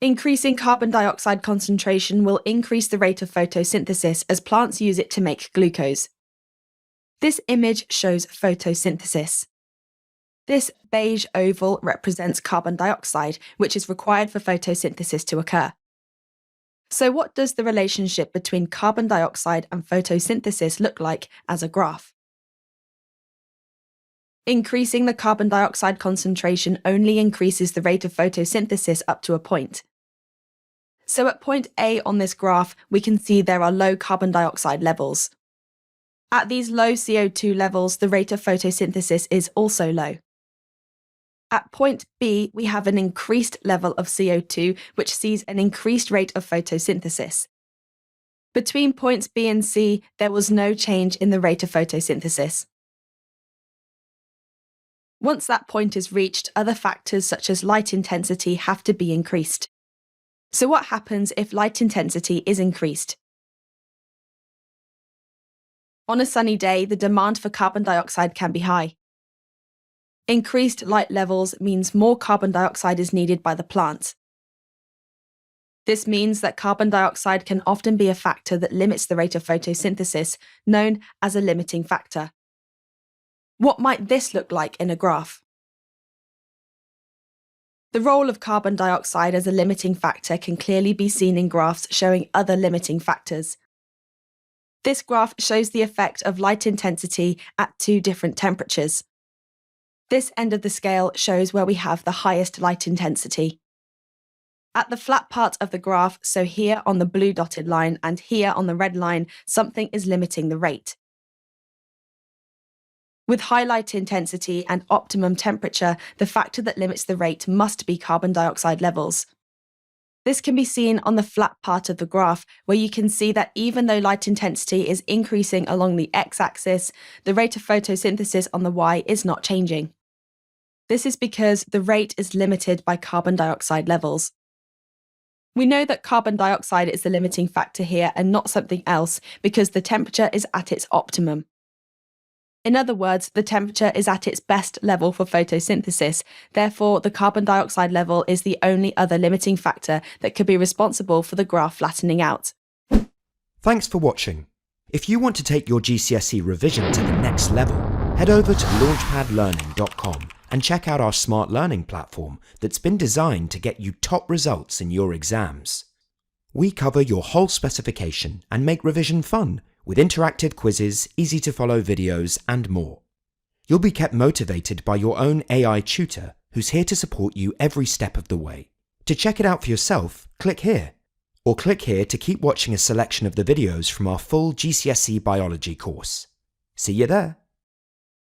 Increasing carbon dioxide concentration will increase the rate of photosynthesis as plants use it to make glucose. This image shows photosynthesis. This beige oval represents carbon dioxide, which is required for photosynthesis to occur. So what does the relationship between carbon dioxide and photosynthesis look like as a graph? Increasing the carbon dioxide concentration only increases the rate of photosynthesis up to a point. So at point A on this graph, we can see there are low carbon dioxide levels. At these low CO2 levels, the rate of photosynthesis is also low. At point B, we have an increased level of CO2, which sees an increased rate of photosynthesis. Between points B and C, there was no change in the rate of photosynthesis. Once that point is reached, other factors such as light intensity have to be increased. So what happens if light intensity is increased? On a sunny day, the demand for carbon dioxide can be high. Increased light levels means more carbon dioxide is needed by the plant. This means that carbon dioxide can often be a factor that limits the rate of photosynthesis, known as a limiting factor. What might this look like in a graph? The role of carbon dioxide as a limiting factor can clearly be seen in graphs showing other limiting factors. This graph shows the effect of light intensity at two different temperatures. This end of the scale shows where we have the highest light intensity. At the flat part of the graph, so here on the blue dotted line and here on the red line, something is limiting the rate. With high light intensity and optimum temperature, the factor that limits the rate must be carbon dioxide levels. This can be seen on the flat part of the graph, where you can see that even though light intensity is increasing along the x-axis, the rate of photosynthesis on the y is not changing. This is because the rate is limited by carbon dioxide levels. We know that carbon dioxide is the limiting factor here and not something else because the temperature is at its optimum. In other words, the temperature is at its best level for photosynthesis, therefore the carbon dioxide level is the only other limiting factor that could be responsible for the graph flattening out. Thanks for watching. If you want to take your GCSE revision to the next level, head over to launchpadlearning.com and check out our smart learning platform that's been designed to get you top results in your exams. We cover your whole specification and make revision fun with interactive quizzes, easy-to-follow videos, and more. You'll be kept motivated by your own AI tutor who's here to support you every step of the way. To check it out for yourself, click here. Or click here to keep watching a selection of the videos from our full GCSE Biology course. See you there!